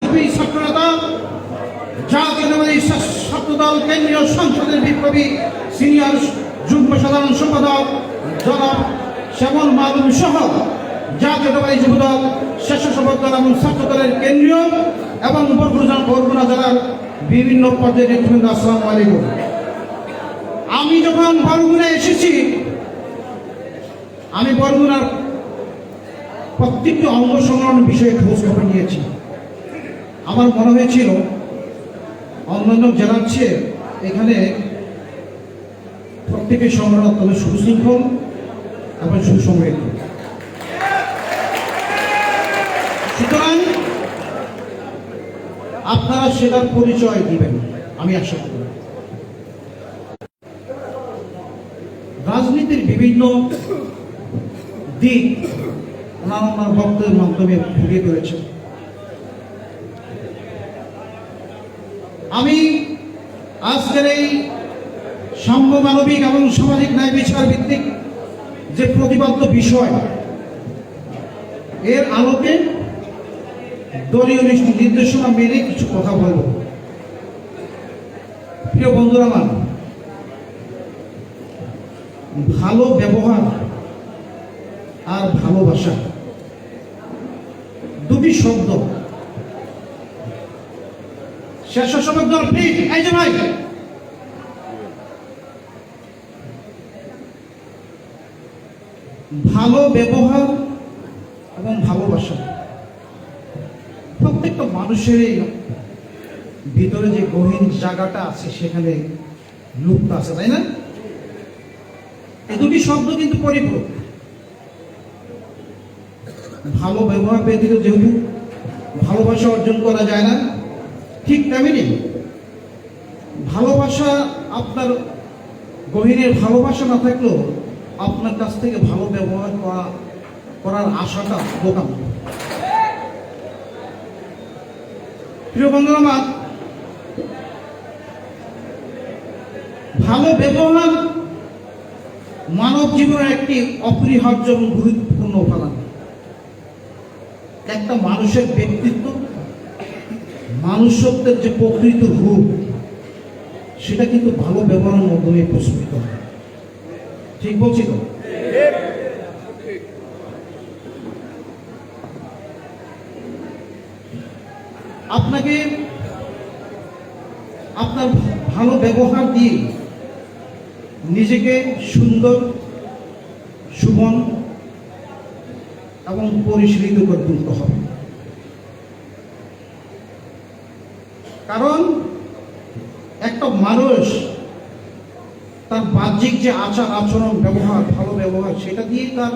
ছাত্রনেতা জাতীয়তাবাদী ছাত্রদল কেন্দ্রীয় সংসদের বিপ্লবী সিনিয়র যুগ্ম সাধারণ সম্পাদক জনাব শ্যামল মালুম সহ জাতীয়তাবাদী যুবদল স্বেচ্ছাসেবক দল এবং ছাত্রদলের কেন্দ্রীয় এবং বরগুনা জেলার বিভিন্ন পর্যায়ের নেতৃবৃন্দ, আসসালামু আলাইকুম। আমি যখন বরগুনায় এসেছি, আমি বরগুনার প্রত্যেকটি অঙ্গ সংগ্রহণ বিষয়ে খোঁজ খবর নিয়েছি। আমার মনে হয়েছিল অন্যান্য জেলার চেয়ে এখানে প্রত্যেকের সংগ্রহ অত্যন্ত সুশৃঙ্খল এবং সুসংগঠিত। সুতরাং আপনারা সেটার পরিচয় দিবেন আমি আশা করি। রাজনীতির বিভিন্ন দিক ওনার বক্তব্যের মাধ্যমে ফুটিয়ে তুলেছেন। আমি আজকের এই সাম্য মানবিক এবং সামাজিক ন্যায় বিচার ভিত্তিক যে প্রতিপাদ্য বিষয়, এর আলোকে দলীয় নির্দেশনা মেনে কিছু কথা বলব। প্রিয় বন্ধুরা আমার, ভালো ব্যবহার আর ভালোবাসা দুটি শব্দ স্বেচ্ছাসেবক দল প্লিজ, এই যে ভাই, ভালো ব্যবহার এবং ভালোবাসা প্রত্যেকটা মানুষেরই ভিতরে যে গহীন জায়গাটা আছে সেখানে লুপ্ত আছে, তাই না? এই দুটি শব্দ কিন্তু পরিপূরক। ভালো ব্যবহার ব্যতীত যেহেতু ভালোবাসা অর্জন করা যায় না, ঠিক তেমনি ভালোবাসা, আপনার গহীনের ভালোবাসা না থাকলেও আপনার কাছ থেকে ভালো ব্যবহার করার আশাটা বোকাম। প্রিয় বন্ধুরা আমার, ভালো ব্যবহার মানব জীবনের একটি অপরিহার্য এবং গুরুত্বপূর্ণ উপাদান। একটা মানুষের ব্যক্তিত্ব, মানুষত্বের যে প্রকৃত রূপ, সেটা কিন্তু ভালো ব্যবহারের মাধ্যমে প্রস্ফুটিত হয়। ঠিক বলছি তো? আপনাকে আপনার ভালো ব্যবহার দিয়ে নিজেকে সুন্দর, সুমন এবং পরিশীলিত করে তুলতে হবে। কারণ একটা মানুষ তার বাহ্যিক যে আচার আচরণ, ব্যবহার, ভালো ব্যবহার, সেটা দিয়েই তার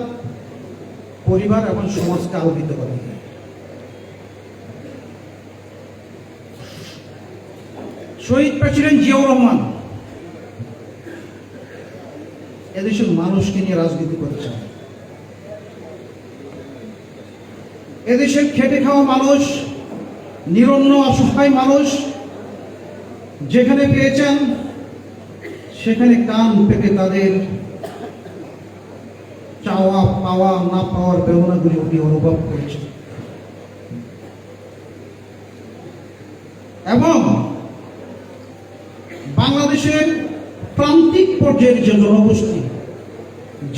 পরিবার এবং সমাজকে আলোকিত করে। শহীদ প্রেসিডেন্ট জিয়াউর রহমান এদেশের মানুষকে নিয়ে রাজনীতি করেছেন। এদেশের খেটে খাওয়া মানুষ, নিরন্ন অসহায় মানুষ যেখানে পেয়েছেন সেখানে কান পেতে তাদের চাওয়া পাওয়া না পাওয়ার বেদনাগুলি উনি অনুভব করেছেন। এবং বাংলাদেশের প্রান্তিক পর্যায়ের যে জনগোষ্ঠী,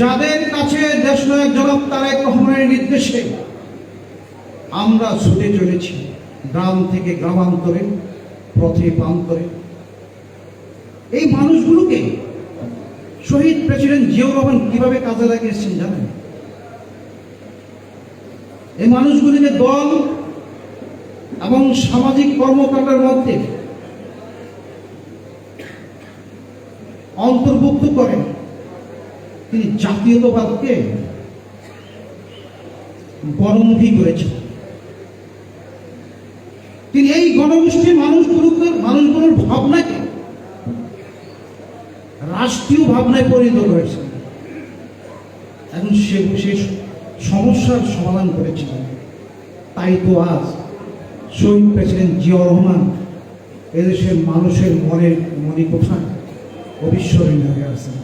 যাদের কাছে দেশনায়ক জনাব তারেক রহমানের নির্দেশে আমরা ছুটে চলেছি গ্রাম থেকে গ্রামান্তরে, পথে প্রান্তরে, এই মানুষগুলোকে শহীদ প্রেসিডেন্ট জিয়াউর রহমান কিভাবে কাজে লাগিয়েছেন জানেন? এই মানুষগুলিকে দল এবং সামাজিক কর্মকাণ্ডের মধ্যে অন্তর্ভুক্ত করেন। তিনি জাতীয়তাবাদকে গণমুখী করেছেন। তিনি এই গণগোষ্ঠীর মানুষগুলোর ভাবনাকে রাষ্ট্রীয় ভাবনায় পরিণত করেছেন এবং সে সমস্যার সমাধান করেছিলেন। তাই তো আজ শহীদ প্রেসিডেন্ট জিয়াউর রহমান এদেশের মানুষের মনে কোথায় অবিস্মরণীয় হয়ে আছেন।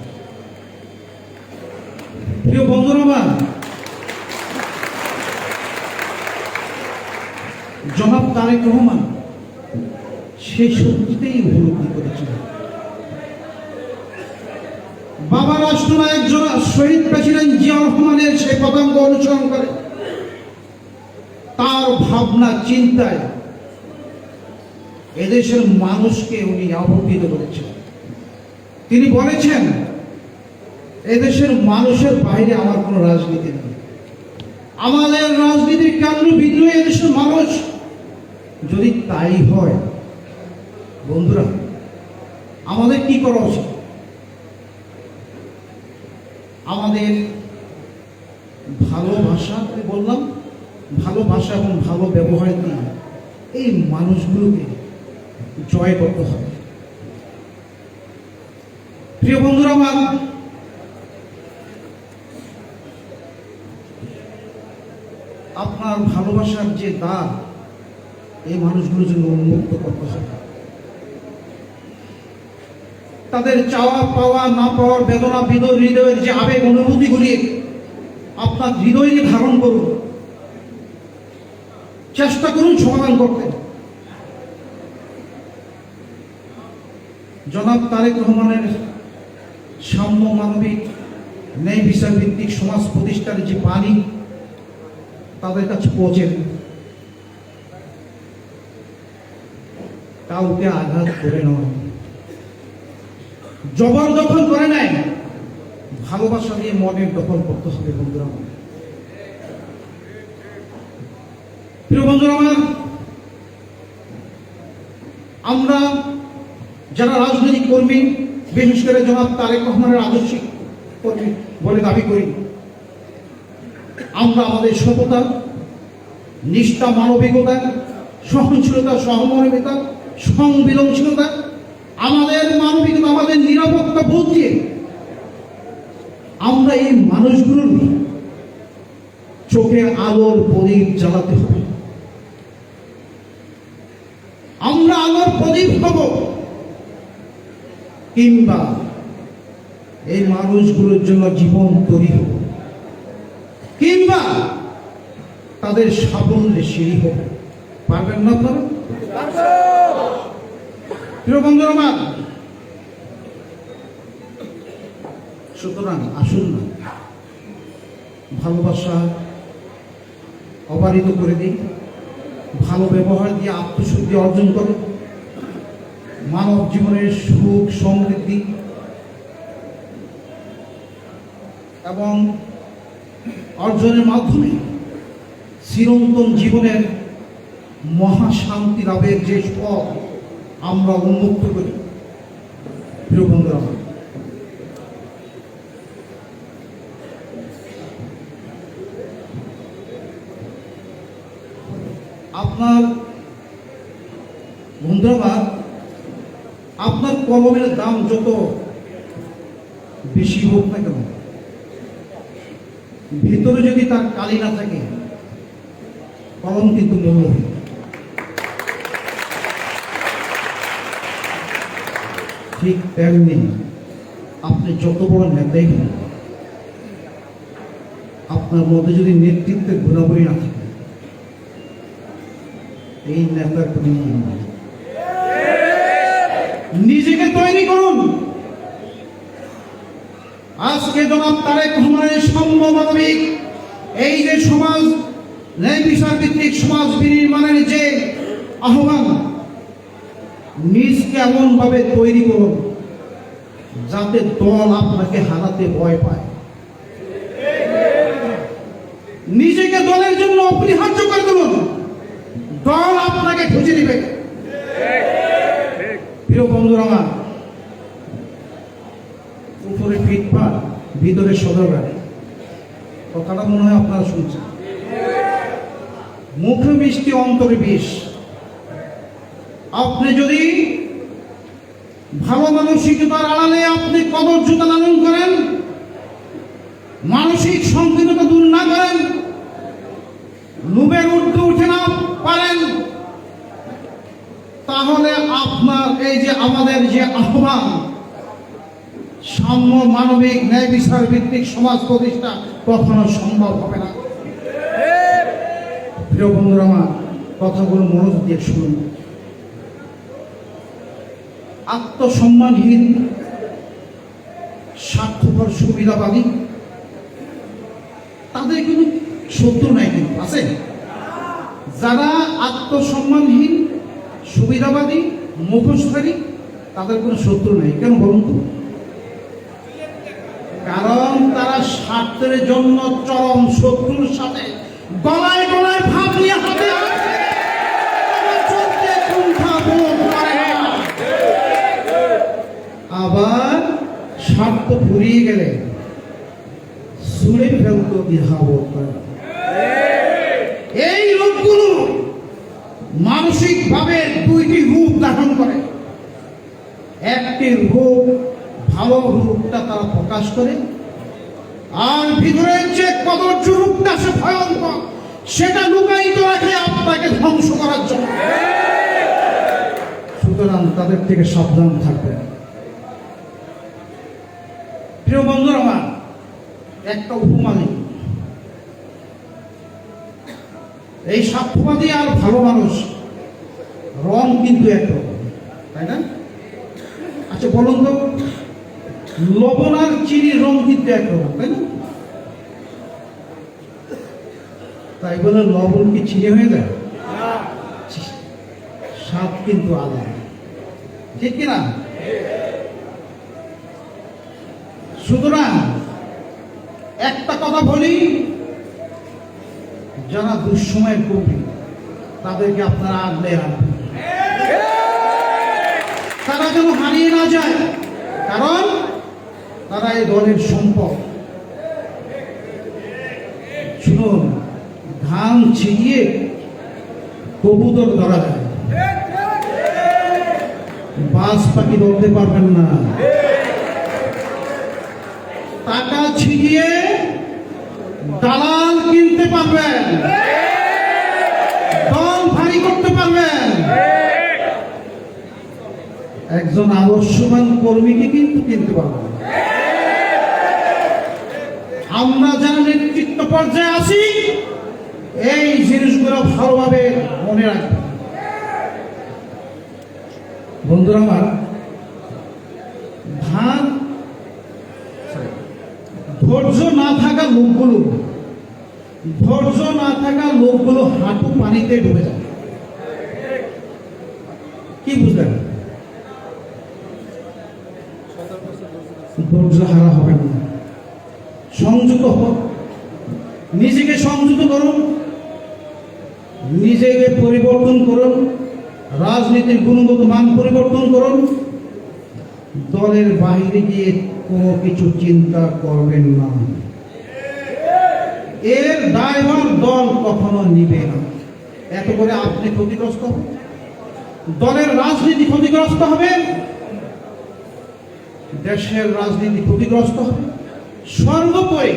প্রিয় বন্ধুরা, জনাব তারেক রহমান সেই সত্যিতেই উপলব্ধি করেছিলেন। বাবা রাষ্ট্রনায়ক শহীদ প্রেসিডেন্ট জিয়া রহমানের সেই পদাঙ্ক অনুসরণ করে তার ভাবনা চিন্তায় এদেশের মানুষকে উনি আবর্তিত করেছেন। তিনি বলেছেন, এদেশের মানুষের বাইরে আমার কোনো রাজনীতি নেই, আমাদের রাজনীতির কেন্দ্র বিন্দু এদেশের মানুষ। যদি তাই হয় বন্ধুরা, আমাদের কি করা উচিত? আমাদের ভালোবাসা, বললাম ভালোবাসা এবং ভালো ব্যবহার দিয়ে এই মানুষগুলোকে জয় করতে হবে। প্রিয় বন্ধুরা আমার, আপনার ভালোবাসার যে দ্বার এই মানুষগুলোর জন্য উন্মুক্ত করতে হবে। তাদের চাওয়া পাওয়া না পাওয়ার বেদনা হৃদয়ের যে আবেগ অনুভূতিগুলি আপনার হৃদয়ে ধারণ করুন, চেষ্টা করুন সমাধান করতে। জনাব তারেক রহমানের সাম্য, মানবিক, ন্যায় বিচার ভিত্তিক সমাজ প্রতিষ্ঠার যে বাণী তাদের কাছে পৌঁছে কাউকে আঘাত করে নয়, জবরদখল করে নাই, ভালোবাসা দিয়ে মনের দখল করতে হবে। বন্ধুরা, প্রিয় বন্ধুরা আমার, আমরা যারা রাজনৈতিক কর্মী, বিশেষ করে জনাব তারেক রহমানের আদর্শিক কর্মী বলে দাবি করি, আমরা আমাদের সততা, নিষ্ঠা, মানবিকতা, সহনশীলতা, সহমর্মিতা, সংবেদনশীলতা, আমাদের মানবিকতা, আমাদের নিরাপত্তা বোধ দিয়ে আমরা এই মানুষগুলোর চোখে আলোর প্রদীপ জ্বালাতে হবে। আমরা আলোর প্রদীপ হব, কিংবা এই মানুষগুলোর জন্য জীবন তৈরি হব, কিংবা তাদের সাফল্যে সিঁড়ি হোক। পারবেন না আপনারা? প্রিয় বন্ধুরা আমার, সুতরাং আসুন না ভালোবাসা অবারিত করে দিই, ভালো ব্যবহার দিয়ে আত্মশুদ্ধি অর্জন করে মানব জীবনের সুখ সমৃদ্ধি এবং অর্জনের মাধ্যমে চিরন্তন জীবনের মহাশান্তি লাভের যে পথ আমরা উন্মুক্ত করি। প্রিয় বন্ধুরা, আপনার বন্ধুরা, আপনার কলমের দাম যত বেশি হোক না কেন, ভিতরে যদি তার কালি না থাকে, কলম কিন্তু মূল্যহীন। ঠিক তেমনি আপনি যত বড় নেতাই হন, আপনার মধ্যে যদি নেতৃত্বের গুণাবলী না থাকে, এই নেতার কোনো মূল্য নেই। নিজেকে তৈরি করুন। আজকে জনাব তারেক রহমানের সাম্য, মানবিক এই যে সমাজ, ন্যায় বিচার ভিত্তিক সমাজ বিনির্মাণের যে আহ্বান, নিজকে এমন ভাবে তৈরি করুন যাতে দল আপনাকে হারাতে ভয় পায়। নিজেকে দলের জন্য অপরিহার্য করে তুলুন, দল আপনাকে খুঁজে দিবে। প্রিয় বন্ধুরা আমার, উপরে ফিটপাট, ভিতরে সদরঘাট, কথাটা মনে হয় আপনারা শুনছেন। মুখে মিষ্টি, অন্তরে বিষ। আপনি যদি ভালো মানসিকতার আড়ালে আপনি কদর্যতা লালন করেন, মানসিক সংকীর্ণতা দূর না করেন, লোভের ঊর্ধ্বে উঠে না পারেন, তাহলে আপনার এই যে আমাদের যে আহ্বান, সাম্য, মানবিক, ন্যায় বিচার ভিত্তিক সমাজ প্রতিষ্ঠা কখনো সম্ভব হবে না। প্রিয় বন্ধুরা আমার, কথাগুলো মনোযোগ দিয়ে শুনুন। আত্মসম্মানহীন, স্বার্থপর, সুবিধাবাদী, তাদের কোনো শত্রু নাই, কিন্তু আছে। যারা আত্মসম্মানহীন, সুবিধাবাদী, মুখোশধারী, তাদের কোনো শত্রু নাই। কেন বলুন তো? কারণ তারা স্বার্থের জন্য চরম শত্রুর সাথে গলায় গলায় ভাব নিয়ে হাতে আবার স্বার্থ ফুরিয়ে গেলে ছুঁড়ে ফেলতো দ্বিধাবোধ করে। এই লোকগুলো মানসিকভাবে দুইটি রূপ ধারণ করে। একটি রূপ, ভালো রূপটা তারা প্রকাশ করে, আর ভিতরের যে কদর্য রূপটা, সে ভয়ঙ্কর, সেটা লুকায়িত রাখে আপনাকে ধ্বংস করার জন্য। সুতরাং তাদের থেকে সাবধান থাকবেন। প্রিয় বন্ধুরা আমার, একটা উপমা নেই। এই স্বার্থবাদী আর ভালো মানুষ রং কিন্তু একরকম, তাই না? আচ্ছা বলুন তো, লবণ আর চিনির রং কিন্তু একরকম, তাই না? তাই বলে লবণ কি চিনি হয়ে যায়? স্বাদ কিন্তু আলাদা, ঠিক কিনা? সুতরাং একটা কথা বলি, যারা দুঃসময়ের কবি, তাদেরকে আপনারা আগলে রাখবেন, তারা যেন হারিয়ে না যায়। কারণ তারা এই দলের সম্পদ। শুনুন, ধান ছিটিয়ে কবুতর ধরা যায়, বাজ পাখি ধরতে পারবেন না। টাকা ছিটিয়ে দালাল কিনতে পারবেন, দল ভারী করতে পারবেন, একজন আদর্শবান কর্মীকে কিন্তু কিনতে পারবেন। আমরা যারা নেতৃত্ব পর্যায়ে আছি, এই জিনিসগুলো ভালোভাবে মনে রাখবেন। বন্ধুরা আমার, ধৈর্য না থাকা লোকগুলো হাঁটু পানিতে ডুবে যায়। কি বুঝলেন? ধৈর্য হারা হবে না। সংযত হোক, নিজেকে সংযত করুন, নিজেকে পরিবর্তন করুন, রাজনীতির গুণগত মান পরিবর্তন করুন। দলের বাইরে গিয়ে কোনো কিছু চিন্তা করবেন না, এর দায়ভার দল কখনো নিবে না। এত করে আপনি ক্ষতিগ্রস্ত হবেন, দলের রাজনীতি ক্ষতিগ্রস্ত হবে, দেশের রাজনীতি ক্ষতিগ্রস্ত হবে, সর্বোপরি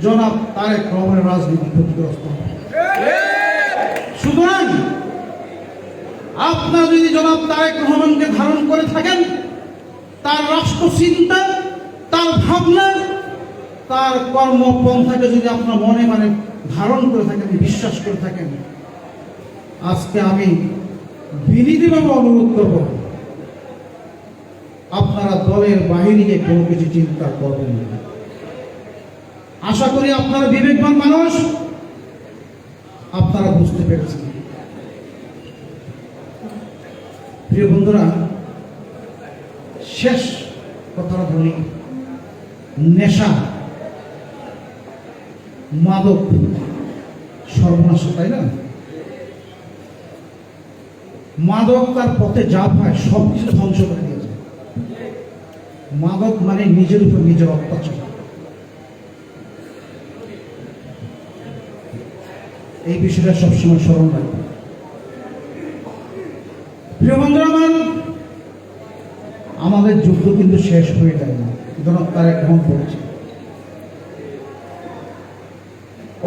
জনাব তারেক রহমানের রাজনীতি ক্ষতিগ্রস্ত হবে। সুতরাং আপনারা যদি জনাব তারেক রহমানকে ধারণ করে থাকেন, তার রাষ্ট্র চিন্তা, তার ভাবনা, তার কর্মপন্থাকে যদি আপনার মনে মানে ধারণ করে থাকেন, বিশ্বাস করে থাকেন, আজকে আমি বিনীতভাবে অনুরোধ করব, আপনারা দলের বাহিনীকে কোনো কিছু চিন্তা করবেন না। আশা করি আপনারা বিবেকবান মানুষ, আপনারা বুঝতে পেরেছেন। প্রিয় বন্ধুরা, শেষ কথাটা বলি, নেশা, মাদক সর্বনাশ, তাই না? মাদক তার পথে যা পায় সব কিছু ধ্বংস করে দিয়েছে। মাদক মানে নিজের উপর নিজের অত্যাচার। এই বিষয়টা সবসময় স্মরণ রাখবে। প্রিয় বন্ধুরা আমার, আমাদের যুদ্ধ কিন্তু শেষ হয়ে যায় না। জনাব তারেক রহমান বলছে,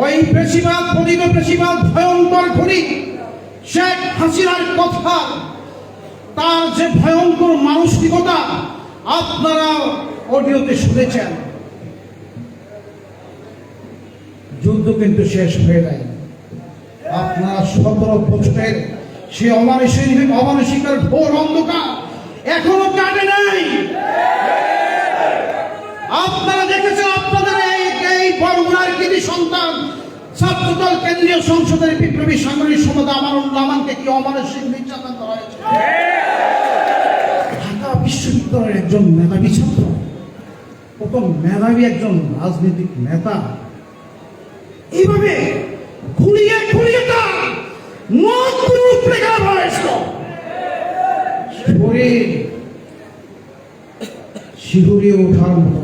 ওই পেশিবাদ, পতিত পেশিবাদ, ভয়ঙ্কর খুনি শেখ হাসিনার কথা, তার যে ভয়ঙ্কর মানসিকতা আপনারা অডিওতে শুনেছেন। যুদ্ধ কিন্তু শেষ হয়ে যায়। আপনারা 17 বছরের সে অমানসিকের ঘোর অন্ধকার এখনো কাটে নাই। আপনারা দেখেছেন আপনাদের এই বরগুনার কৃতি সন্তান ছাত্রদল কেন্দ্রীয় সংসদের বিপ্লবী সাংগঠনিক সম্পাদক আমানুল রহমানকে কি অমানসিক নির্যাতন করা হয়েছে। ঢাকা বিশ্ববিদ্যালয়ের একজন মেধাবী ছাত্র, কত মেধাবী একজন রাজনৈতিক নেতা, এইভাবে খুঁড়িয়ে খুঁড়িয়ে তার মত উপরে গেল হয়েছিল। শরীর শিহুরিয়ে ওঠার মতো।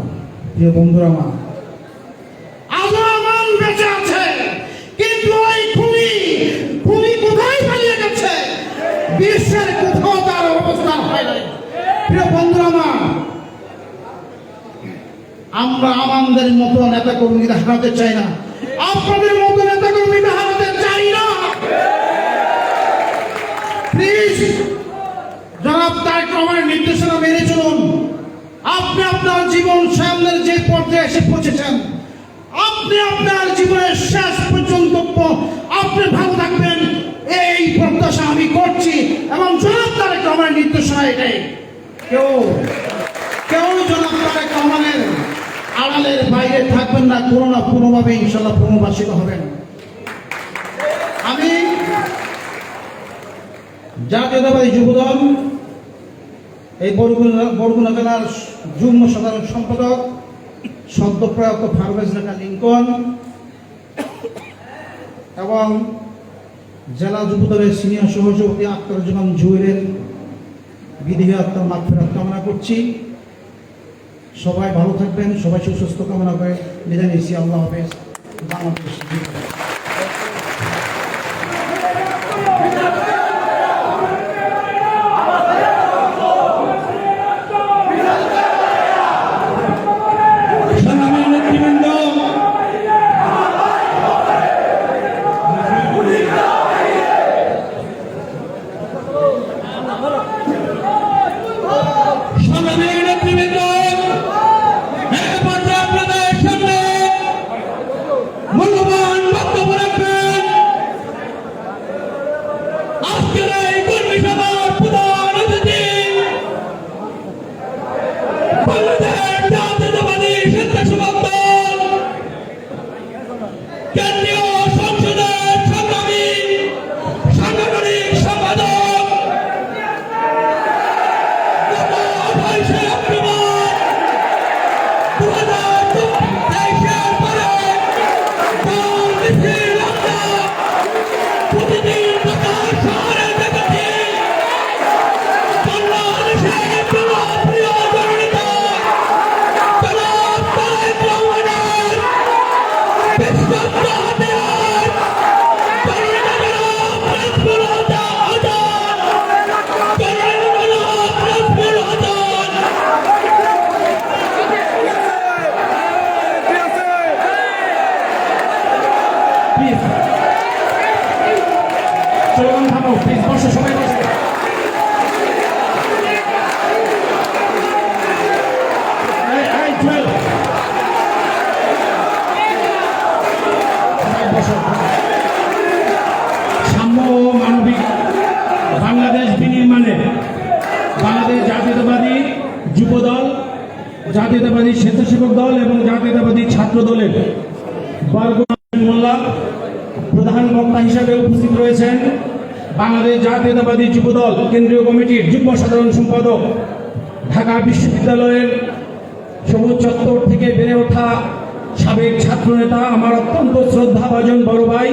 প্রিয় বন্ধুরা, আমার আজও আমার বেঁচে আছে, কিন্তু ওই খুনি কোথায় পালিয়ে গেছে? বিশ্বের কোথাও তার অবস্থান হয় নাই। প্রিয় বন্ধুরা, আমার আমরা আমাদের মতো নেতা কর্মীরা হারাতে চাই না, আপনাদের মতো নেতা কর্মীরা হারাতে চাই না। প্লিজ জনাব তারেক রহমানের নির্দেশনা মেনে চলুন। আপনি আপনার জীবন সামনের যে পর্যায়ে এসে পৌঁছেছেন, আপনি আপনার জীবনের শেষ পর্যন্ত আপনি ভালো থাকবেন, এই প্রত্যাশা আমি করছি। এবং জনাব তারেক রহমানের নির্দেশনা এটাই, কেউ জনাব তারেক রহমানের আড়ালের বাইরে থাকবেন না, কোনো না কোনোভাবে ইনশাল্লাহ পুনর্বাসিত হবেন। আমি জাতীয়তাবাদী যুবদল এই বরগুনা জেলার যুগ্ম সাধারণ সম্পাদক সদ্যপ্রয়াত পারভেজ রেখা লিঙ্কন এবং জেলা যুবদলের সিনিয়র সহসভাপতি আখতারুজ্জামান জুয়েলের বিদেহী আত্মার মাগফিরাত কামনা করছি। সবাই ভালো থাকবেন, সবাই সুস্বাস্থ্য কামনা করে বিদায় নিচ্ছি। আল্লাহ হাফেজ। বাংলাদেশ। সাম্য ও মানবিক বাংলাদেশ বিনির্মাণে বাংলাদেশ জাতীয়তাবাদী যুবদল, জাতীয়তাবাদী স্বেচ্ছাসেবক দল এবং জাতীয়তাবাদী ছাত্র দলের বরগুনা মোল্লা প্রধান বক্তা হিসেবে উপস্থিত রয়েছেন বাংলাদেশ জাতীয়তাবাদী যুবদল কেন্দ্রীয় কমিটির যুগ্ম সাধারণ সম্পাদক, ঢাকা বিশ্ববিদ্যালয়ের সবুজ চত্বর থেকে বেড়ে ওঠা সাবেক ছাত্রনেতা, আমার অত্যন্ত শ্রদ্ধাভাজন বড় ভাই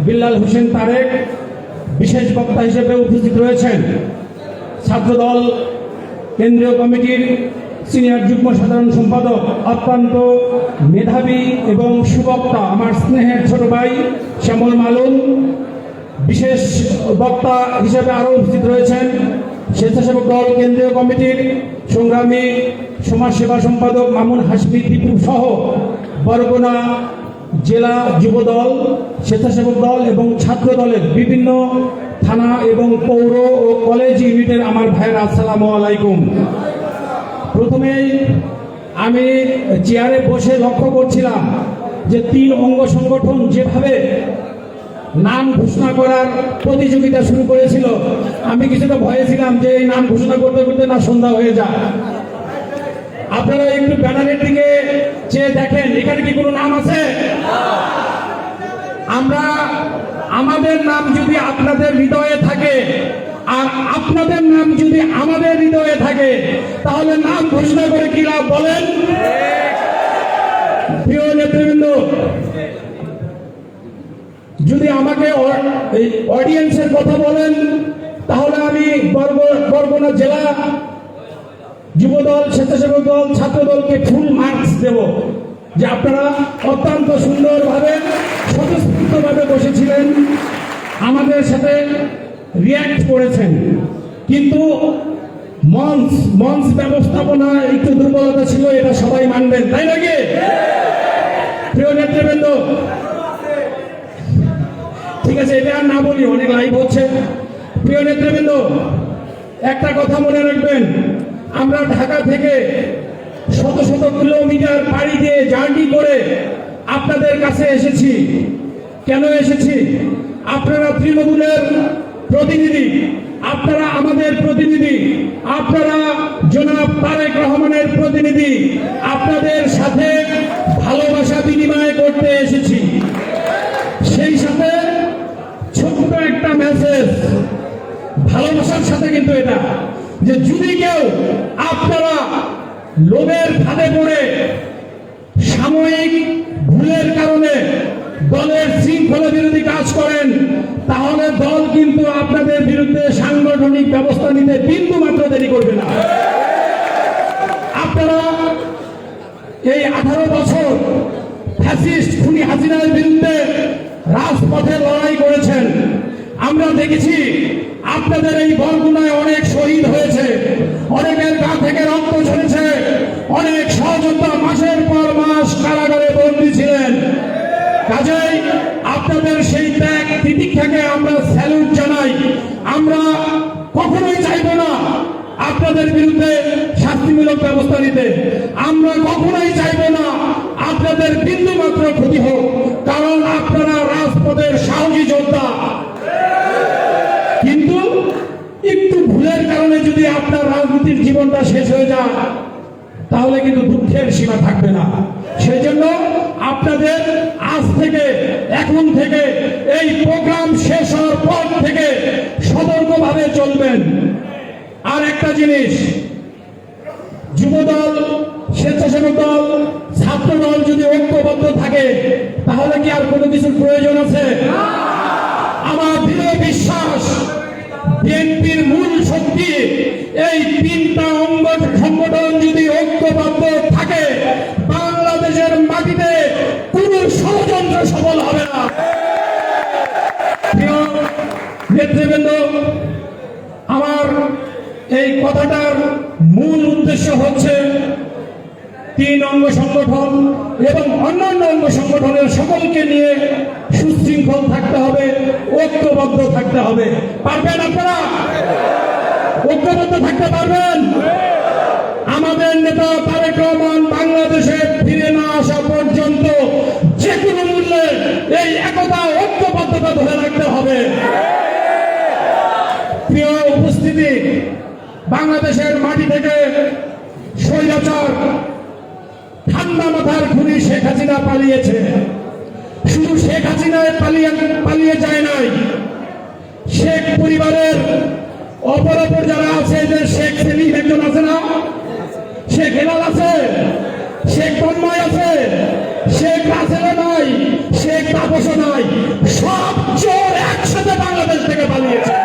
বিল্লাল হোসেন তারেক। বিশেষ বক্তা হিসেবে উপস্থিত রয়েছেন ছাত্রদল কেন্দ্রীয় কমিটির সিনিয়র যুগ্ম সাধারণ সম্পাদক, অত্যন্ত মেধাবী এবং সুবক্তা আমার স্নেহের ছোট ভাই শ্যামল মালুম। বিশেষ বক্তা হিসেবে আরও উপস্থিত রয়েছেন স্বেচ্ছাসেবক দল কেন্দ্রীয় কমিটির সংগ্রামী সমাজসেবা সম্পাদক মামুন হাসমি দীপু সহ বরগুনা জেলা যুবদল, স্বেচ্ছাসেবক দল এবং ছাত্র দলের বিভিন্ন থানা এবং পৌর ও কলেজ ইউনিটের আমার ভাইয়েরা, আসসালামু আলাইকুম। প্রথমেই আমি চেয়ারে বসে লক্ষ্য করছিলাম যে 3 অঙ্গ সংগঠন যেভাবে নাম ঘোষণা করার প্রতিযোগিতা শুরু করেছিল। আমি কিছুটা ভয়ে ছিলাম যে এই নাম ঘোষণা করতে করতে না সন্ধ্যা হয়ে যায়। আপনারা একটু ব্যানারের দিকে চেয়ে দেখেন, এখানে কি কোনো নাম আছে? আমরা, আমাদের নাম যদি আপনাদের হৃদয়ে থাকে আর আপনাদের নাম যদি আমাদের হৃদয়ে থাকে, তাহলে নাম ঘোষণা করে কি লাভ বলেন? প্রিয় নেতৃবৃন্দ, যদি আমাকে এই অডিয়েন্সের কথা বলেন, তাহলে আমি বরগুনা জেলা যুবদল, স্বেচ্ছাসেবক দল, ছাত্র দলকে ফুল মার্কস দেব যে আপনারা অত্যন্ত সুন্দরভাবে স্বতঃস্ফূর্তভাবে বসেছিলেন, আমাদের সাথে রিয়্যাক্ট করেছেন। কিন্তু মঞ্চ ব্যবস্থাপনা একটু দুর্বলতা ছিল, এটা সবাই মানবেন, তাই নাকি? প্রিয় নেতৃবৃন্দ, ঠিক আছে, এটা আর না বলি, অনেক লাইভ হচ্ছে। প্রিয় নেতৃবৃন্দ, একটা কথা মনে রাখবেন, আমরা ঢাকা থেকে শত শত কিলোমিটার পাড়ি দিয়ে জার্নি করে আপনাদের কাছে এসেছি। কেন এসেছি? আপনারা তৃণমূলের প্রতিনিধি, আপনারা আমাদের প্রতিনিধি, আপনারা জনাব তারেক রহমানের প্রতিনিধি। আপনাদের সাথে ভালোবাসা বিনিময় করতে এসেছি। সেই সাথে ছোট্ট একটা মেসেজ, ভালোবাসার সাথে কিন্তু এটা, যে যদি কেউ আপনারা লোভের ফাঁদে পড়ে সাময়িক ভুলের কারণে দলের শৃঙ্খলা বিরোধী কাজ করেন, তাহলে দল কিন্তু আপনাদের বিরুদ্ধে সাংগঠনিক ব্যবস্থা নিতে বিন্দু মাত্র দেরি করবে না। আপনারা এই 18 বছর ফ্যাসিস্ট খুনি হাসিনার বিরুদ্ধে রাজপথে লড়াই করেছেন। আমরা দেখেছি আপনাদের এই বরগুনায় অনেক শহীদ হয়েছে, অনেকের গা থেকে রক্ত ঝরেছে, অনেক সহযোদ্ধা মাসের পর মাস কারাগারে বন্দী ছিলেন। কাজেই আপনাদের সেই ত্যাগ তিতিক্ষাকে আমরা স্যালুট জানাই। আমরা কখনোই চাইব না আপনাদের বিরুদ্ধে শাস্তিমূলক ব্যবস্থা নিতে, আমরা কখনোই চাইব না আপনাদের বিন্দু মাত্র ক্ষতি হোক, কারণ আপনারা রাজপথের সাহসী যোদ্ধা। কিন্তু একটু ভুলের কারণে যদি আপনার রাজনীতির জীবনটা শেষ হয়ে যায়, তাহলে কিন্তু দুঃখের সীমা থাকবে না। সেই জন্য আপনাদের আজ থেকে, এখন থেকে, এই প্রোগ্রাম শেষ হওয়ার পর থেকে সতর্কভাবে চলবেন। আর একটা জিনিস, যুবদল, স্বেচ্ছাসেবক দল, ছাত্র দল যদি ঐক্যবদ্ধ থাকে, তাহলে কি আর কোনো কিছুর প্রয়োজন আছে? আমার দৃঢ় বিশ্বাস, বিএনপির মূল শক্তি এই 3টা অঙ্গ সংগঠন যদি ঐক্যবদ্ধ থাকে, বাংলাদেশের মাটিতে কোন ষড়যন্ত্র সফল হবে না। প্রিয় নেতৃবৃন্দ, আমার এই কথাটার মূল উদ্দেশ্য হচ্ছে 3 অঙ্গ সংগঠন এবং অন্যান্য অঙ্গ সংগঠনের সকলকে নিয়ে সুশৃঙ্খল থাকতে হবে, ঐক্যবদ্ধ থাকতে হবে। পারবেন আপনারা? ঐক্যবদ্ধ থাকতে পারবেন? আমাদের নেতা তারেক রহমান বাংলাদেশে ফিরে না আসা পর্যন্ত যে কোনো মূল্যে এই একতা, ঐক্যবদ্ধতা ধরে রাখতে হবে। প্রিয় উপস্থিতি, বাংলাদেশের মাটি থেকে স্বৈরাচার ঠান্ডা মাথার খুনি শেখ হাসিনা পালিয়েছে। শুধু শেখ হাসিনায় পালিয়ে যায় নাই, শেখ পরিবারের অপরাপর যারা আছে, যে শেখ সেলিম একজন আছে না, শেখ হেলাল আছে, শেখ তন্ময় আছে, শেখ রাসেলও নাই, শেখ তাপসও নাই, সব চোর একসাথে বাংলাদেশ থেকে পালিয়েছে।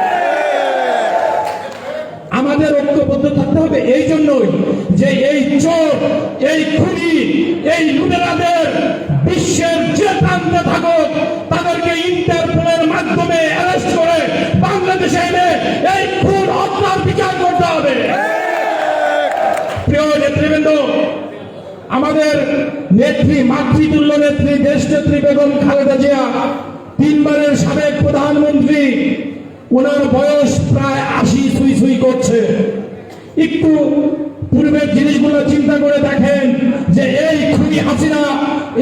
আমাদের ঐক্যবদ্ধ থাকতে হবে এই জন্যই যে এই চোর, এই খুনি, এই লুটেরাদের বিশ্বের যে প্রান্তে থাকুক, তাদেরকে ইন্টারপোলের মাধ্যমে অ্যারেস্ট করে বাংলাদেশে এনে এই খুন হত্যার বিচার করতে হবে। প্রিয় নেতৃবৃন্দ, আমাদের নেত্রী, মাতৃতুল্য নেত্রী, দেশনেত্রী বেগম খালেদা জিয়া, 3 বারের সাবেক প্রধানমন্ত্রী, ওনার বয়স প্রায় 80 ছুঁই করছে। একটু পূর্বের জিনিসগুলো চিন্তা করে দেখেন যে এই খুনি হাসিনা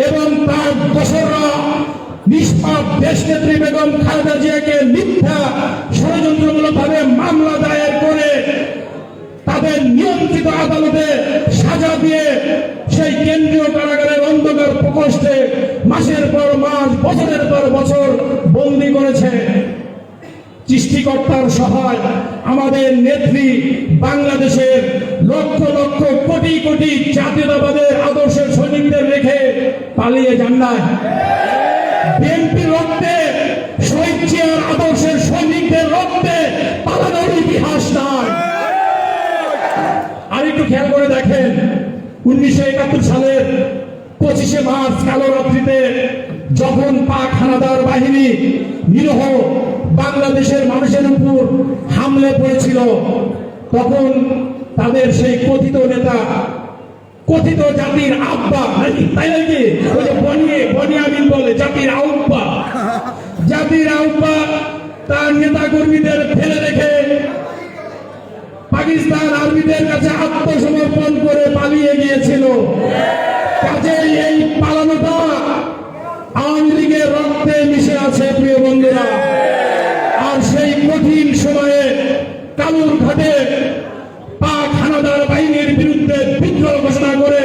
এবং তার দোসররা নিষ্পাপ দেশনেত্রী বেগম খালেদা জিয়াকে মিথ্যা ষড়যন্ত্রমূলকভাবে মামলা দায়ের করে তাদের নিয়ন্ত্রিত আদালতে সাজা দিয়ে সেই কেন্দ্রীয় কারাগারের অন্ধকার প্রকোষ্ঠে মাসের পর মাস, বছরের পর বছর বন্দী করেছে। সৃষ্টিকর্তার সহায় আমাদের নেত্রী বাংলাদেশের লক্ষ লক্ষ কোটি কোটি জাতীয়তাবাদের আদর্শের সৈনিকদের রেখে পালিয়ে যান না। বিএনপির রক্তে, শহীদ জিয়ার আদর্শের সৈনিকদের রক্তে পালানোর ইতিহাস নাই। আর একটু খেয়াল করে দেখেন, 1971 সালের 25শে মার্চ কালো রাত্রিতে যখন পাক হানাদার বাহিনী নিরীহ বাংলাদেশের মানুষের উপর হামলে পড়েছিল, তখন তাদের সেই কথিত নেতা, কথিত জাতির আব্বা, তাই নাকি ওই যে বনিয়ামিন বলে জাতির আব্বা, তার নেতা কর্মীদের ফেলে রেখে পাকিস্তান আর্মিদের কাছে আত্মসমর্পণ করে পালিয়ে গিয়েছিল। কাজেই এই পালানোটা আওয়ামী লীগের রক্তে মিশে আছে, প্রিয় বন্ধুরা। আর সেই কঠিন সময়ে কালুর ঘাটে পাক হানাদার বাহিনীর বিরুদ্ধে বিদ্রোহ ঘোষণা করে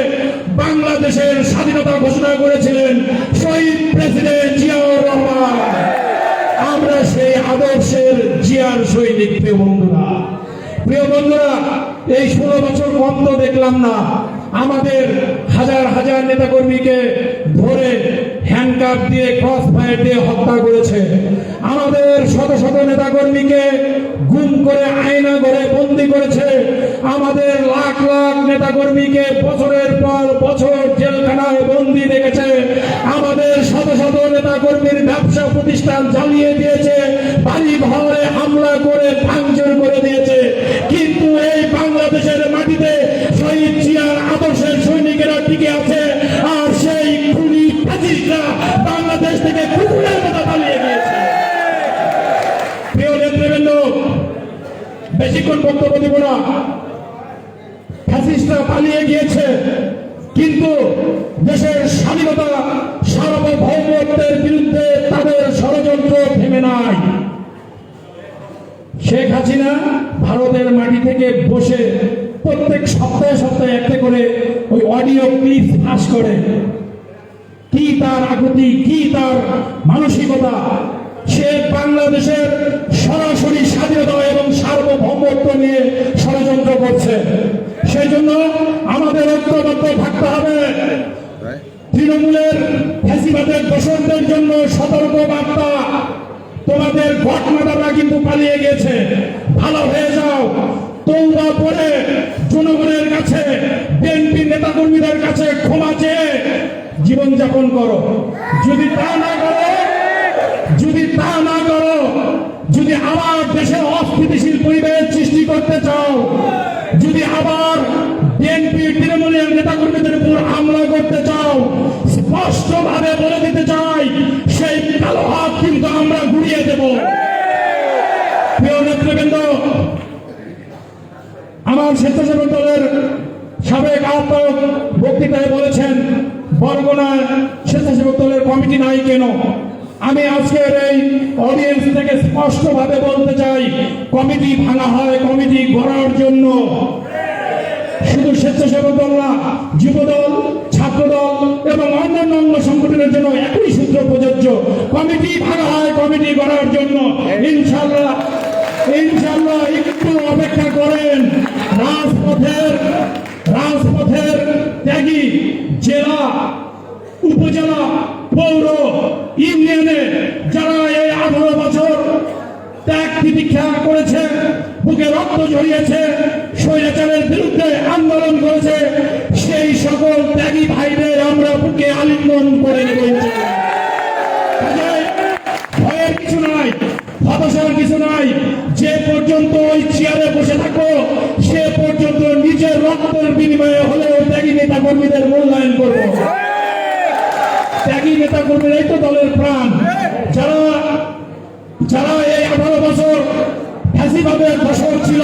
বাংলাদেশের স্বাধীনতা ঘোষণা করেছিলেন শহীদ প্রেসিডেন্ট জিয়াউর রহমান। আমরা সেই আদর্শের জিয়ার সৈনিক। প্রিয় বন্ধুরা, এই 16 বছর কম তো দেখলাম না। আমাদের হাজার হাজার নেতাকর্মীকে ধরে হ্যান্ডকাপ দিয়ে, ক্রস ফায়ার দিয়ে হত্যা করেছে। আমাদের শত শত নেতাকর্মীকে গুম করে আয়না ঘরে বন্দী করেছে। আমাদের লাখ লাখ নেতাকর্মীকে বছরের পর বছর জেলখানায় বন্দী রেখেছে। আমাদের শত শত নেতাকর্মীর ব্যবসা প্রতিষ্ঠান জ্বালিয়ে দিয়েছে, বাড়ি ঘরে হামলা করে ভাঙচুর করে দিয়েছে। কিন্তু এই বাংলাদেশের মাটিতে শহীদ জিয়ার আদর্শের সৈনিকেরা টিকে আছে। আর সেই খুনি ফ্যাসিস্টরা বাংলাদেশ থেকে কুকুরের মতো পালিয়ে গিয়েছে। প্রিয় নেতৃবৃন্দ, বেশিক্ষণ বক্তব্য দিব না। ফ্যাসিস্টরা পালিয়ে গিয়েছে, কিন্তু দেশের স্বাধীনতা, সার্বভৌমত্বের বিরুদ্ধে তাদের ষড়যন্ত্র থেমে নাই। শেখ হাসিনা ভারতের মাটি থেকে বসে প্রত্যেক সপ্তাহে সপ্তাহে একটা করে ওই অডিও ক্লিপ ফাঁস করে। কি তার আকুতি, কি তার মানসিকতা! সে বাংলাদেশের সরাসরি স্বাধীনতা এবং সার্বভৌমত্ব নিয়ে ষড়যন্ত্র করছে। সেই জন্য আমাদের ঐক্যবদ্ধ থাকতে হবে। তৃণমূলের ফ্যাসিবাদের দোষরদের জন্য সতর্ক বার্তা, তোমাদের ঘটনাটা কিন্তু পালিয়ে গেছে, ভালো হয়ে যাও। তোমরা পরে জনগণের কাছে, বিএনপি নেতাকর্মীদের কাছে ক্ষমা চেয়ে জীবনযাপন করো। যদি তা না করো, যদি আবার দেশে অস্থিতিশীল পরিবেশ সৃষ্টি করতে চাও, যদি আবার বিএনপি তৃণমূলের নেতাকর্মীদের উপর হামলা করতে চাও, স্পষ্টভাবে বলে দিতে চাই, সেই কালো হাত কিন্তু আমরা ঘুরিয়ে দেব। প্রিয় নেতৃবৃন্দ, আমার স্বেচ্ছাসেবক দলের সাবেক আহ্বায়ক বক্তৃতায় বলেছেন, বরগুনায় স্বেচ্ছাসেবক দলের কমিটি নাই কেন? আমি আজকের এই অডিয়েন্স থেকে স্পষ্টভাবে বলতে চাই, কমিটি ভাঙা হয় কমিটি গড়ার জন্য। শুধু স্বেচ্ছাসেবক দল না, যুবদল, ছাত্রদল এবং অন্যান্য অঙ্গ সংগঠনের জন্য একই সূত্র প্রযোজ্য। কমিটি ভাঙা হয় কমিটি গড়ার জন্য। ইনশাআল্লাহ একটু অপেক্ষা করেন। রাজপথের ত্যাগী জেলা, উপজেলা, পৌর, ইউনিয়নে যারা এই 18 বছর ত্যাগ তিতিক্ষা করেছে, বুকে রক্ত ঝরিয়েছে, স্বৈরাচারের বিরুদ্ধে আন্দোলন করেছে, সেই সকল ত্যাগী ভাইদের আমরা বুকে আলিঙ্গন করে নেব। ভয়ের কিছু নাই, হতাশার কিছু নাই। যে পর্যন্ত ওই চেয়ারে বসে থাকো, সে পর্যন্ত নিজের রক্তের বিনিময়ে হলেও ত্যাগী নেতা কর্মীদের মূল্যায়ন করবো। ত্যাগী নেতা কর্মীরাই তো দলের প্রাণ। যারা এই 18 বছর ফ্যাসিবাদের দোষর ছিল,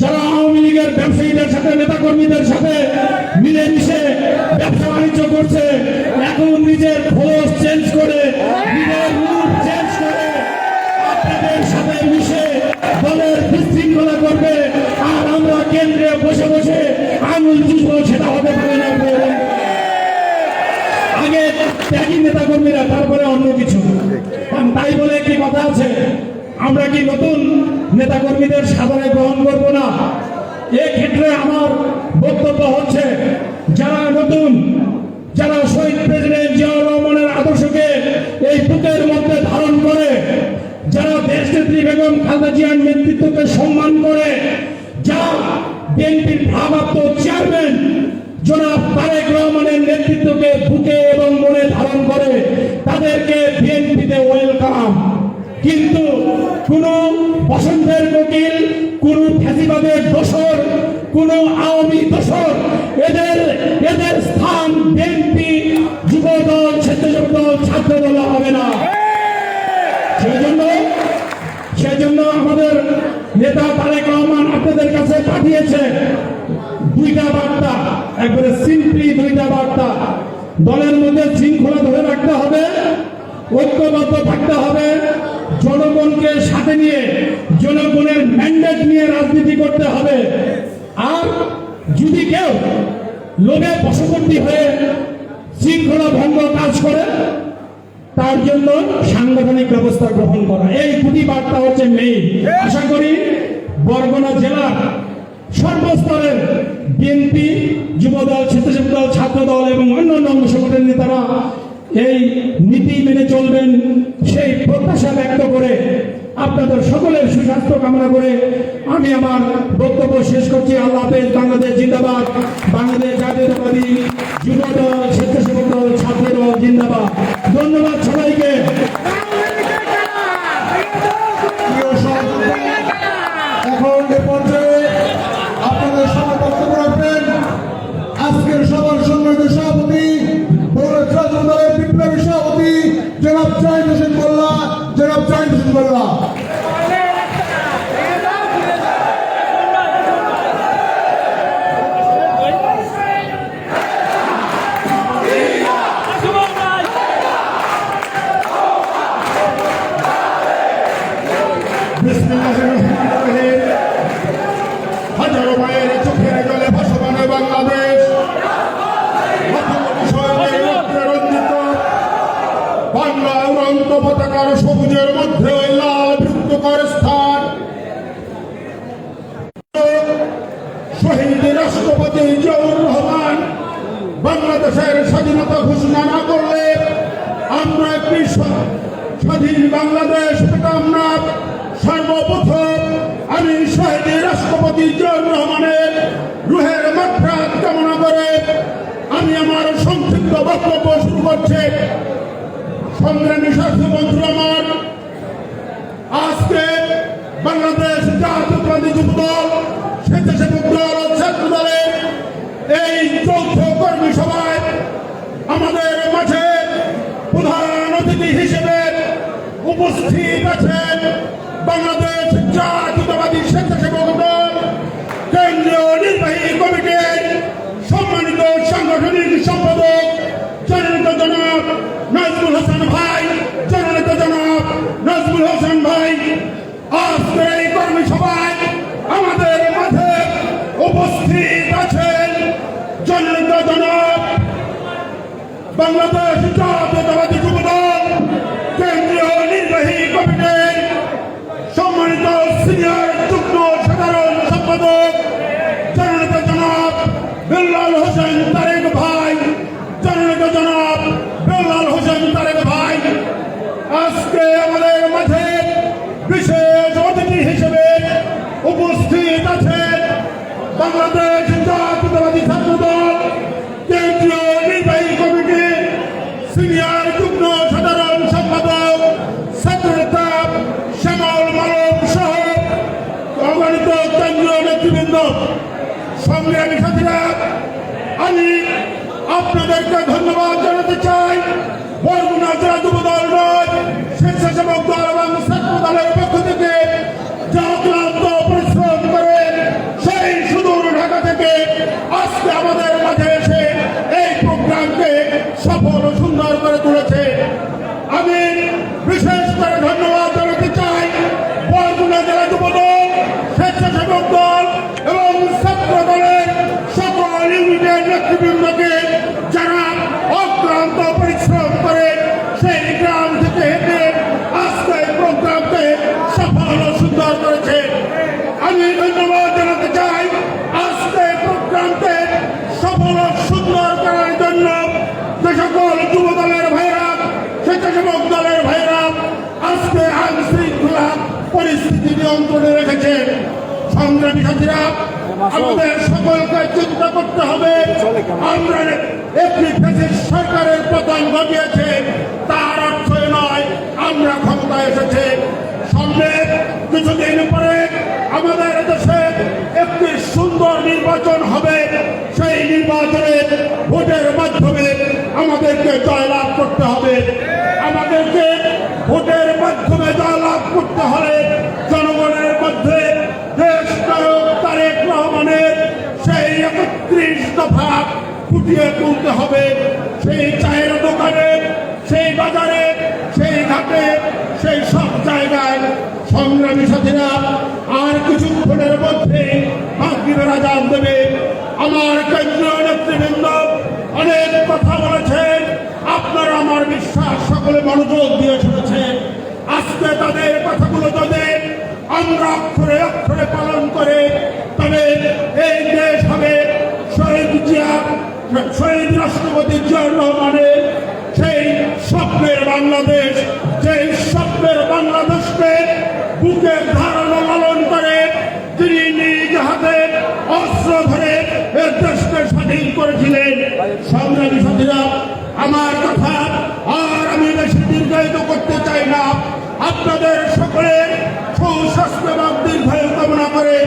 যারা আওয়ামী লীগের ব্যবসায়ীদের সাথে নেতাকর্মীদের সাথে মিলেমিশে ব্যবসা বাণিজ্য করছে, এখন নিজের খোলস চেঞ্জ করে, নিজের রূপ চেঞ্জ করে আপনাদের সাথে মিশে দলের বিশৃঙ্খলা করবে। আর আমরা কেন্দ্রে বসে বসে আঙুল চুষবো, সেটা হতে পারে না। আগে ত্যাগী নেতা কর্মীরা, তারপরে অন্য কিছু। তাই বলে কি কথা আছে, আমরা কি নতুন নেতা কর্মীদের সাদরে গ্রহণ করবো না? এক্ষেত্রে আমার বক্তব্য হচ্ছে, যারা নতুন, যারা শহীদ প্রেসিডেন্ট জিয়াউর রহমানের আদর্শকে এই বুকের মধ্যে ধারণ করে, যারা দেশনেত্রী বেগম খালেদা জিয়ার নেতৃত্বকে সম্মান করে, যারা বিএনপির ভারপ্রাপ্ত চেয়ারম্যান জনাব তারেক রহমানের নেতৃত্বকে বুকে এবং মনে ধারণ করে, তাদেরকে বিএনপিতে ওয়েলকাম। কিন্তু কোন বসন্তের কোকিল, কোন ফ্যাসিবাদের দোসর, কোন আওয়ামী দোসর, এদের স্থান বিএনপি, যুবদল, স্বেচ্ছাসেবক দল, ছাত্র দল হবে না। সেজন্য আমাদের নেতা তারেক রহমান আপনাদের কাছে পাঠিয়েছে দুইটা বার্তা, একবারে সিম্পলি দুইটা বার্তা। দলের মধ্যে শৃঙ্খলা ধরে রাখতে হবে, ঐক্যবদ্ধ থাকতে হবে, জনগণকে সাথে নিয়ে, জনগণের ম্যান্ডেট নিয়ে রাজনীতি করতে হবে। আর যদি কেউ লোভে বশবর্তী হয়ে শৃঙ্খলা ভঙ্গ কাজ করে, তার জন্য সাংগঠনিক ব্যবস্থা গ্রহণ করা, এই দুটি বার্তা হচ্ছে মেইন। আশা করি বরগুনা জেলার সর্বস্তরের বিএনপি, যুবদল, স্বেচ্ছাসেবক দল, ছাত্র দল এবং অন্যান্য অঙ্গ সংগঠনের নেতারা এই নীতি মেনে চলবেন, সেই প্রত্যাশা ব্যক্ত করে আপনাদের সকলের সুস্বাস্থ্য কামনা করে আমি আমার বক্তব্য শেষ করছি। আল্লাহ হাফেজ। বাংলাদেশ জিন্দাবাদ। বাংলাদেশ জাতীয়তাবাদী যুবদল, স্বেচ্ছাসেবক দল, ছাত্র দল জিন্দাবাদ। ধন্যবাদ সবাইকে। এখন এ পর্যায়ে আপনাদের সবাই বক্তব্য রাখবেন আজকের সভার সম্মানিত সভাপতি, পৌর ছাত্র দলের বিপ্লবী সভাপতি জনাব জাহিদ হোসেন মোল্লা। জনাব জাহিদ হোসেন মোল্লা। হাজারো মায়ের চোখের জলে ভাসমান বাংলাদেশ, রঞ্জিত বাংলা উড়ন্ত পতাকার সবুজের মধ্যে ওই লাল বৃত্তকার স্থান। শহীদ রাষ্ট্রপতি জিয়াউর রহমান বাংলাদেশের স্বাধীনতা ঘোষণা না করলে আমরা একটি স্বাধীন বাংলাদেশ পেতাম না। সর্বপ্রথম আমি শহীদ রাষ্ট্রপতি জিয়াউর রহমানের রুহের মাগফিরাত কামনা করে আমি আমার সংক্ষিপ্ত বক্তব্য শুরু করছি। সংগ্রামী সাথী বন্ধুরা আমার, আজকে বাংলাদেশ জাতীয়তাবাদী যুবদল, স্বেচ্ছাসেবক দল ও ছাত্র দলের এই যৌথ কর্মী সভায় আমাদের মাঝে প্রধান অতিথি হিসেবে উপস্থিত আছেন বাংলাদেশ জাতীয়তাবাদী স্বেচ্ছাসেবক দল কেন্দ্রীয় নির্বাহী কমিটির সম্মানিত সাংগঠনিক সম্পাদক জননেতা জনাব নাজমুল হাসান ভাই। জননেতা জনাব নাজমুল হাসান ভাই, আজকের এই কর্মী সভায় আমাদের মাঝে উপস্থিত আছেন জননেতা জনাব বাংলাদেশ জাতীয়তাবাদী যুবদল কেন্দ্রীয় নির্বাহী কমিটির সম্মানিত সিনিয়র যুগ্ম সাধারণ সম্পাদক জননেতা জনাব বেল্লাল হোসেন তারেক ভাই। জননেতা জনাব বেল্লাল হোসেন তারেক ভাই, আজকে আমাদের মাঝে বিশেষ অতিথি হিসেবে উপস্থিত আছেন বাংলাদেশ জাতীয়তাবাদী ছাত্র দল কেন্দ্রীয় নির্বাহী কমিটি সিনিয়র যুগ্ম সাধারণ সম্পাদক ছাত্রনেতা শ্যামল মালব সহ অগণিত কেন্দ্রীয় নেতৃবৃন্দ। সংগ্রামী সাথীরা, আমি আপনাদেরকে ধন্যবাদ জানাতে চাই। বরগুনা জেলা যুবদল নয়, স্বেচ্ছাসেবক দল এবং ছাত্র দলের পক্ষ থেকে যা অক্লান্ত পরিশ্রম করে সেই সুদূর নিয়ন্ত্রণে রেখেছেন। সংগ্রামী সাথীরা, আমাদের সকলকে চিন্তা করতে হবে, আমরা একটি ফ্যাসিস্ট সরকারের পতন ঘটিয়েছে, তার অর্থ নয় আমরা ক্ষমতায় এসেছে। সামনে কিছুদিন পরে আমাদের দেশে একটি সুন্দর নির্বাচন হবে। সেই নির্বাচনে ভোটের মাধ্যমে আমাদেরকে জয়লাভ করতে হবে। আমাদেরকে ভোটের মাধ্যমে জয়লাভ করতে হলে জনগণের মধ্যে দেশ নায়ক তারেক রহমানের সেই ৩১ দফা ফুটিয়ে তুলতে হবে। সেই চায়ের দোকানে, সেই বাজারে, সেই ঘাটে, সেই সব জায়গায় সংগ্রামী সাথীরা আর কিছুক্ষণের মধ্যে মাগরিবের আজান দেবে। আমার কেন্দ্রীয় নেতৃবৃন্দ অনেক কথা বলেছেন, আপনারা আমার বিশ্বাস সকলে মনোযোগ দিয়ে শুনেছেন। আজকে তাদের কথাগুলো যদি আমরা অক্ষরে অক্ষরে পালন করে, তবে এই দেশ হবে শহীদ রাষ্ট্রপতি জিয়াউর রহমানের সেই স্বপ্নের বাংলাদেশ, সেই স্বপ্নের বাংলাদেশকে বুকের ধারণা লালন করে তিনি নিজ হাতে অস্ত্র ধরে এ দেশকে স্বাধীন করেছিলেন। সংগ্রামী সাথীরা, আমার কথা আর আমি বেশি দীর্ঘায়িত করতে চাই না। আপনাদের সকলের সুস্বাস্থ্য এবং দীর্ঘায়ু কামনা করে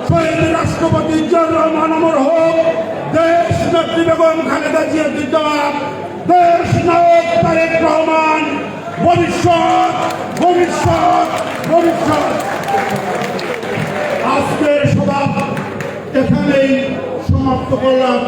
শহীদ রাষ্ট্রপতি জিয়াউর রহমান অমর হোক, দেশ নেত্রী বেগম খালেদা জিয়া জিন্দাবাদ, দেশ নায়ক তারেক রহমান, ভবিষ্যৎ ভবিষ্যৎ ভবিষ্যৎ। আজকের সভা এখানেই সমাপ্ত করলাম।